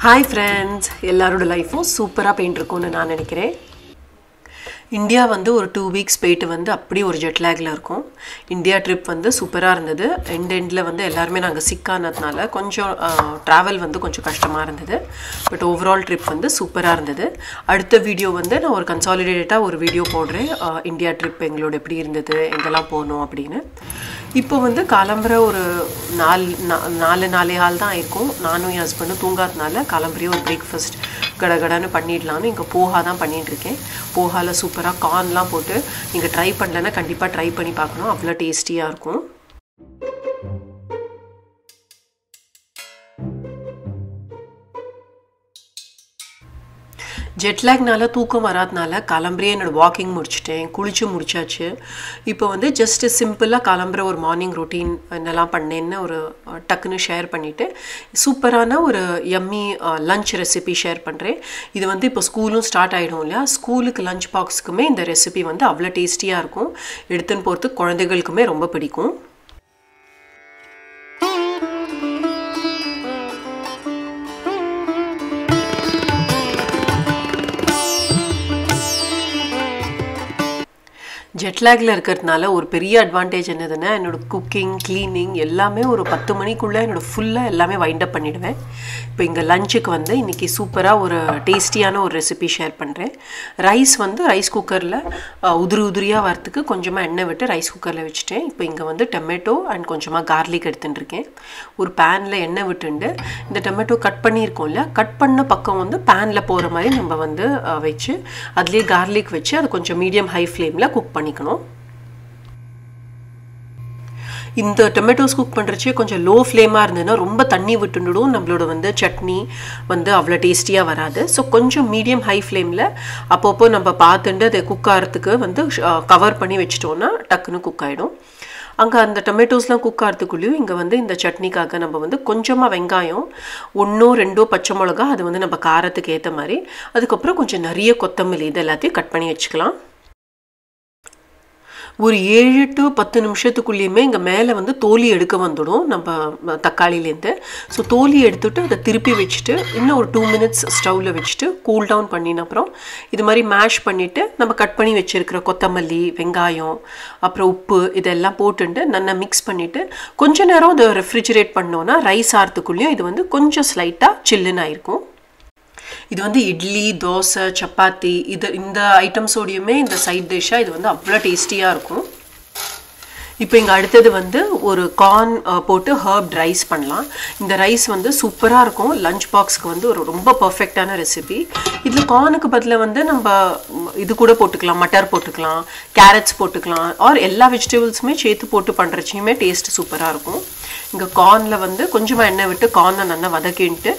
Hi friends, எல்லாரோட லைஃபும் சூப்பரா போயிட்டு இருக்கும்னு நான் நினைக்கிறேன். இந்தியா வந்து ஒரு 2 வீக்ஸ் போயிட்டு வந்து அப்படியே ஒரு ஜெட் லாக்ல இருக்கும். இந்தியா ட்ரிப் வந்து சூப்பரா இருந்தது. எண்ட்ல வந்து எல்லாரும் நாங்க சிக் ஆனதுனால கொஞ்சம் டிராவல் வந்து கொஞ்சம் கஷ்டமா இருந்தது. பட் ஓவரால் ட்ரிப் வந்து சூப்பரா இருந்தது. அடுத்த வீடியோ வந்து நான் ஒரு கன்சாலிடேட்டா ஒரு வீடியோ போடுறேன். இந்தியா ட்ரிப் எங்களோட எப்படி இருந்தது, எங்கெல்லாம் போனோம் அப்படின்னு. இப்போ வந்து காலம்பர ஒரு 4 தான் இருக்கும். நானும் என் ஹஸ்பண்டும் தூங்காதனால காலம்பரையே ஒரு பிரேக்ஃபாஸ்ட் கடகடன்னு பண்ணிடலான்னு இங்கே போஹா தான் பண்ணிட்டு இருக்கேன். போஹாவில் சூப்பராக கார்ன்லாம் போட்டு நீங்கள் ட்ரை பண்ணலன்னா கண்டிப்பாக ட்ரை பண்ணி பார்க்கணும். அவ்வளோ டேஸ்டியாக இருக்கும். ஜெட்லாக்னால தூக்கம் வராதனால காலம்பரே என்னோட வாக்கிங் முடிச்சிட்டேன், குளிச்சு முடிச்சாச்சு. இப்போ வந்து ஜஸ்ட் சிம்பிளாக காலம்பர ஒரு மார்னிங் ரொட்டீன் என்னெல்லாம் பண்ணேன்னு ஒரு டக்குன்னு ஷேர் பண்ணிவிட்டு சூப்பரான ஒரு யம்மி லஞ்ச் ரெசிபி ஷேர் பண்ணுறேன். இது வந்து இப்போ ஸ்கூலும் ஸ்டார்ட் ஆகிடும் இல்லையா, ஸ்கூலுக்கு லஞ்ச் பாக்ஸுக்குமே இந்த ரெசிபி வந்து அவ்வளோ டேஸ்டியாக இருக்கும். எடுத்துன்னு போகிறதுக்கு குழந்தைகளுக்குமே ரொம்ப பிடிக்கும். ஜெட்லாகில் இருக்கிறதுனால ஒரு பெரிய அட்வான்டேஜ் என்னதுன்னா என்னோடய குக்கிங், க்ளீனிங் எல்லாமே ஒரு 10 மணிக்குள்ளே என்னோடய ஃபுல்லாக எல்லாமே வைண்டப் பண்ணிவிடுவேன். இப்போ இங்கே லஞ்சுக்கு வந்து இன்றைக்கி சூப்பராக ஒரு டேஸ்டியான ஒரு ரெசிபி ஷேர் பண்ணுறேன். ரைஸ் வந்து ரைஸ் குக்கரில் உதிரியாக வரத்துக்கு கொஞ்சமாக எண்ணெய் விட்டு ரைஸ் குக்கரில் வச்சுட்டேன். இப்போ இங்கே வந்து டொமேட்டோ அண்ட் கொஞ்சமாக கார்லிக் எடுத்துட்டுருக்கேன். ஒரு பேனில் எண்ணெய் விட்டுண்டு இந்த டொமேட்டோ கட் பண்ணியிருக்கோம் இல்லையா, கட் பண்ண பக்கம் வந்து பேனில் போகிற மாதிரி நம்ம வந்து வச்சு அதுலேயே கார்லிக் வச்சு அது கொஞ்சம் மீடியம் ஹை ஃப்ளேமில் குக் பண்ணிக்கணும். இந்த டொமேட்டோஸ் குக் பண்ணுறச்சே கொஞ்சம் லோ ஃப்ளேமாக இருந்ததுன்னா ரொம்ப தண்ணி விட்டுடும், நம்மளோட வந்து சட்னி வந்து அவ்வளோ டேஸ்டியாக வராது. ஸோ கொஞ்சம் மீடியம் ஹை ஃப்ளேமில் அப்பப்போ நம்ம பார்த்துட்டு அதை குக் ஆகிறதுக்கு வந்து கவர் பண்ணி வச்சிட்டோன்னா டக்குன்னு குக் ஆகிடும். அங்கே அந்த டொமேட்டோஸ்லாம் குக் ஆகிறதுக்குள்ளேயும் இங்கே வந்து இந்த சட்னிக்காக நம்ம வந்து கொஞ்சமாக வெங்காயம், 1-2 பச்சை மிளகா, அது வந்து நம்ம காரத்துக்கு ஏற்ற மாதிரி, அதுக்கப்புறம் கொஞ்சம் நிறைய கொத்தமல்லி, இது எல்லாத்தையும் கட் பண்ணி வச்சுக்கலாம். ஒரு 7 to 10 நிமிஷத்துக்குள்ளேயுமே இங்கே மேலே வந்து தோலி எடுக்க வந்துடும் நம்ம தக்காளிலேருந்து. ஸோ தோலி எடுத்துகிட்டு அதை திருப்பி வச்சுட்டு இன்னும் ஒரு 2 minutes ஸ்டவ்வில் வச்சுட்டு கூல் டவுன் பண்ணின அப்புறம் இது மாதிரி மேஷ் பண்ணிவிட்டு நம்ம கட் பண்ணி வச்சுருக்கிற கொத்தமல்லி, வெங்காயம், அப்புறம் உப்பு இதெல்லாம் போட்டுட்டு நல்லா மிக்ஸ் பண்ணிவிட்டு கொஞ்ச நேரம் அதை ரெஃப்ரிஜரேட் பண்ணோன்னா ரைஸ் ஆகிறதுக்குள்ளேயும் இது வந்து கொஞ்சம் ஸ்லைட்டாக சில்லுன்னு ஆயிருக்கும். இது வந்து இட்லி, தோசை, சப்பாத்தி இந்த ஐட்டம்ஸோடையுமே இந்த சைட் டிஷ்ஷாக இது வந்து அவ்வளோ டேஸ்டியாக இருக்கும். இப்போ இங்கே அடுத்தது வந்து ஒரு கார்ன் போட்டு ஹர்ப்ட் ரைஸ் பண்ணலாம். இந்த ரைஸ் வந்து சூப்பராக இருக்கும். லஞ்ச் பாக்ஸ்க்கு வந்து ஒரு ரொம்ப பர்ஃபெக்டான ரெசிபி. இதில் கார்னுக்கு பதில் வந்து நம்ம இது கூட போட்டுக்கலாம், மட்டர் போட்டுக்கலாம், கேரட்ஸ் போட்டுக்கலாம், ஆர் எல்லா வெஜிடபிள்ஸுமே சேர்த்து போட்டு பண்ணுறச்சையுமே டேஸ்ட் சூப்பராக இருக்கும். இங்கே கார்னில் வந்து கொஞ்சமாக எண்ணெய் விட்டு கார்னை நல்லா வதக்கின்ட்டு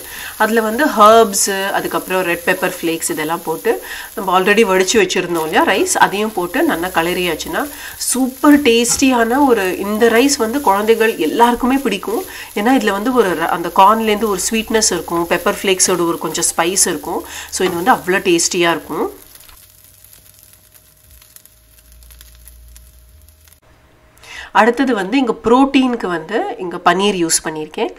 அதில் வந்து ஹர்ப்ஸு, அதுக்கப்புறம் ரெட் பெப்பர் ஃப்ளேக்ஸ் இதெல்லாம் போட்டு நம்ம ஆல்ரெடி வடித்து வச்சுருந்தோம் இல்லையா ரைஸ், அதையும் போட்டு நல்லா கலரியாச்சுன்னா சூப்பர் டேஸ்டியான ஒரு இந்த ரைஸ் வந்து குழந்தைகள் எல்லாருக்குமே பிடிக்கும். ஏன்னா இதில் வந்து ஒரு அந்த கார்ன்லேருந்து ஒரு ஸ்வீட்னஸ் இருக்கும், பெப்பர் ஃப்ளேக்ஸோட ஒரு கொஞ்சம் ஸ்பைஸ் இருக்கும். ஸோ இது வந்து அவ்வளோ டேஸ்டியாக இருக்கும். அடுத்தது வந்து இங்கே ப்ரோட்டீனுக்கு வந்து இங்கே பன்னீர் யூஸ் பண்ணியிருக்கேன்.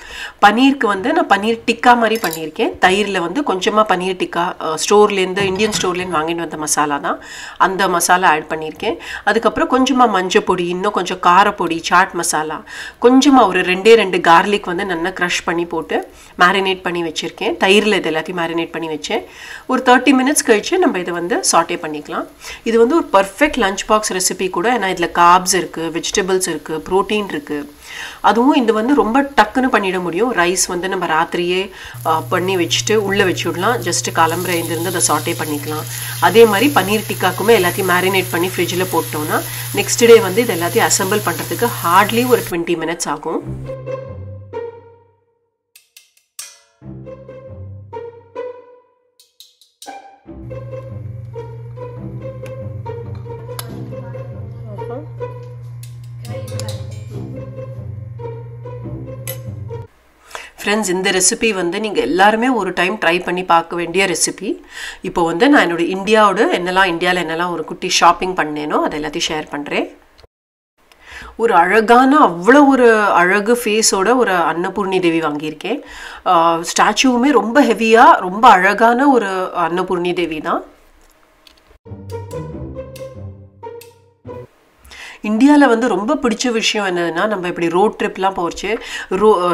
பன்னீருக்கு வந்து நான் பன்னீர் டிக்கா மாதிரி பண்ணியிருக்கேன். தயிரில் வந்து கொஞ்சமாக பன்னீர் டிக்கா ஸ்டோர்லேருந்து, இந்தியன் ஸ்டோர்லேருந்து வாங்கிட்டு வந்த மசாலா தான், அந்த மசாலா ஆட் பண்ணியிருக்கேன். அதுக்கப்புறம் கொஞ்சமாக மஞ்சள் பொடி, இன்னும் கொஞ்சம் காரப்பொடி, சாட் மசாலா, கொஞ்சமாக ஒரு 2 கார்லிக் வந்து நல்லா க்ரஷ் பண்ணி போட்டு மேரினேட் பண்ணி வச்சுருக்கேன். தயிரில் இது எல்லாத்தையும் மேரினேட் பண்ணி வச்சேன். ஒரு 30 minutes கழித்து நம்ம இதை வந்து சாட்டே பண்ணிக்கலாம். இது வந்து ஒரு பர்ஃபெக்ட் லஞ்ச் பாக்ஸ் ரெசிபி கூட. ஏன்னா இதில் கார்ப்ஸ் இருக்குது, வெஜிடபிள்ஸ் இருக்குது, ப்ரோட்டீன் இருக்குது. அதுவும் இது வந்து ரொம்ப டக்குன்னு பண்ணிட முடியும். ரைஸ் வந்து நம்ம ராத்திரியே பண்ணி வச்சுட்டு உள்ளே வச்சு விடலாம். ஜஸ்ட்டு காலம்பரை இருந்து அதை சாட்டே பண்ணிக்கலாம். அதே மாதிரி பன்னீர் டிக்காக்குமே எல்லாத்தையும் மேரினேட் பண்ணி ஃப்ரிட்ஜில் போட்டோன்னா நெக்ஸ்ட் டே வந்து இது எல்லாத்தையும் அசம்பிள் பண்ணுறதுக்கு ஹார்ட்லி ஒரு 20 minutes ஆகும். ஃப்ரெண்ட்ஸ், இந்த ரெசிபி வந்து நீங்கள் எல்லாருமே ஒரு டைம் ட்ரை பண்ணி பார்க்க வேண்டிய ரெசிபி. இப்போ வந்து நான் என்னோடய இந்தியாவில் என்னெல்லாம் ஒரு குட்டி ஷாப்பிங் பண்ணேனோ அதை எல்லாத்தையும் ஷேர் பண்ணுறேன். ஒரு அழகான அவ்வளோ ஒரு அழகு ஃபேஸோட ஒரு அன்னபூர்ணி தேவி வாங்கியிருக்கேன். ஸ்டாச்சுவுமே ரொம்ப ஹெவியாக ரொம்ப அழகான ஒரு அன்னபூர்ணி தேவி தான். இந்தியாவில் வந்து ரொம்ப பிடிச்ச விஷயம் என்னதுன்னா, நம்ம இப்படி ரோட் ட்ரிப்லாம் போச்சு,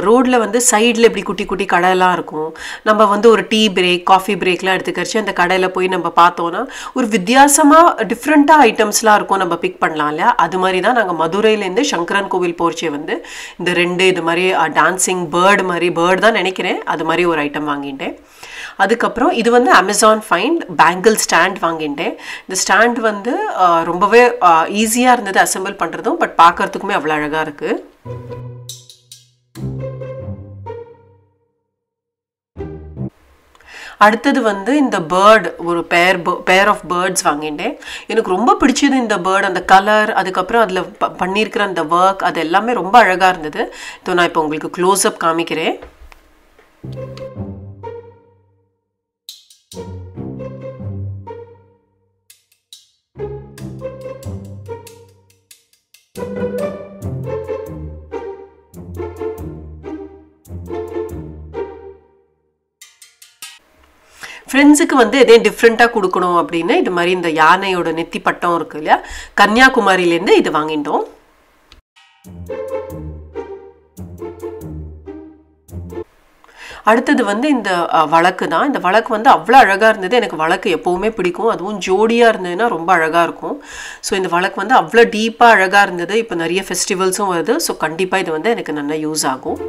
ரோடில் வந்து சைடில் இப்படி குட்டி குட்டி கடையெல்லாம் இருக்கும். நம்ம வந்து ஒரு டீ பிரேக் காஃபி பிரேக்லாம் எடுத்துக்கரிச்சு அந்த கடையில் போய் நம்ம பார்த்தோன்னா ஒரு வித்தியாசமாக டிஃப்ரெண்ட்டாக ஐட்டம்ஸ்லாம் இருக்கும், நம்ம பிக் பண்ணலாம் இல்லையா. அது மாதிரி தான் நாங்கள் மதுரையிலேருந்து சங்கரன் கோவில் போர்ச்சே வந்து இந்த 2 இது மாதிரி டான்சிங் பேர்டு தான் நினைக்கிறேன், அது மாதிரி ஒரு ஐட்டம் வாங்கிட்டேன். அதுக்கப்புறம் இது வந்து அமேசான் ஃபைண்ட் பேங்கிள் ஸ்டாண்ட் வாங்கிட்டேன். இந்த ஸ்டாண்ட் வந்து ரொம்பவே ஈஸியாக இருந்தது அசெம்பிள் பண்ணுறதும், பட் பார்க்கறதுக்குமே அவ்வளோ அழகாக இருக்குது. அடுத்தது வந்து இந்த பேர்டு ஒரு பேர் ஆஃப் பேர்ட்ஸ் வாங்கிட்டேன். எனக்கு ரொம்ப பிடிச்சது இந்த பேர்டு, அந்த கலர், அதுக்கப்புறம் அதில் பண்ணியிருக்கிற அந்த ஒர்க், அது எல்லாமே ரொம்ப அழகாக இருந்தது. நான் இப்போ உங்களுக்கு க்ளோஸ்அப் காமிக்கிறேன். ஃப்ரெண்ட்ஸுக்கு வந்து எதே டிஃப்ரெண்ட்டாக கொடுக்கணும் அப்படின்னு இது மாதிரி இந்த யானையோட நெத்தி பட்டம் இருக்கு இல்லையா, கன்னியாகுமரியிலேருந்து இது வாங்கிட்டோம். அடுத்தது வந்து இந்த வழக்கு தான். இந்த வழக்கு வந்து அவ்வளோ அழகாக இருந்தது. எனக்கு வழக்கு எப்போவுமே பிடிக்கும், அதுவும் ஜோடியாக இருந்ததுன்னா ரொம்ப அழகாக இருக்கும். ஸோ இந்த வழக்கு வந்து அவ்வளோ டீப்பாக அழகாக இருந்தது. இப்போ நிறைய ஃபெஸ்டிவல்ஸும் வருது, ஸோ கண்டிப்பாக இது வந்து எனக்கு நல்லா யூஸ் ஆகும்.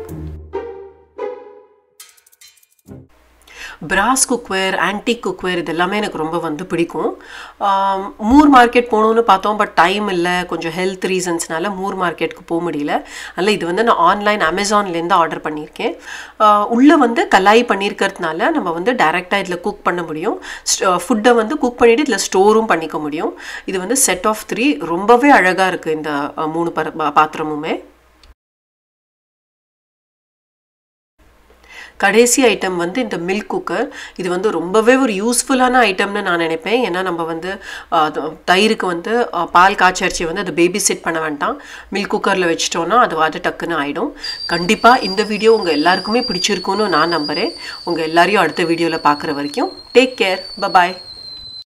பிராஸ் குக்வேர், ஆன்டிக் குக்வேர் இது எல்லாமே எனக்கு ரொம்ப வந்து பிடிக்கும். மூர் மார்க்கெட் போகணுன்னு பார்த்தோம், பட் டைம் இல்லை, கொஞ்சம் ஹெல்த் ரீசன்ஸ்னால மூர் மார்க்கெட்டுக்கு போக முடியல. அதனால் இது வந்து நான் ஆன்லைன் அமேசான்லேருந்து ஆர்டர் பண்ணியிருக்கேன். உள்ளே வந்து கலாய் பண்ணியிருக்கிறதுனால நம்ம வந்து டைரெக்டாக இதில் குக் பண்ண முடியும். ஃபுட்டை வந்து குக் பண்ணிவிட்டு இதில் ஸ்டோரும் பண்ணிக்க முடியும். இது வந்து செட் ஆஃப் 3 ரொம்பவே அழகாக இருக்குது இந்த 3 பாத்திரமுமே. கடைசி ஐட்டம் வந்து இந்த மில்க் குக்கர். இது வந்து ரொம்பவே ஒரு யூஸ்ஃபுல்லான ஐட்டம்னு நான் நினைப்பேன். ஏன்னா நம்ம வந்து தயிருக்கு வந்து பால் காய்ச்சரிச்சி வந்து அதை பேபி செட் பண்ண வேண்டாம், மில்க் குக்கரில் வச்சிட்டோன்னா அது வாட்டு டக்குன்னு ஆகிடும். கண்டிப்பாக இந்த வீடியோ உங்கள் எல்லாருக்குமே பிடிச்சிருக்குன்னு நான் நம்புகிறேன். உங்கள் எல்லாரையும் அடுத்த வீடியோவில் பார்க்குற வரைக்கும் டேக் கேர், பபாய்.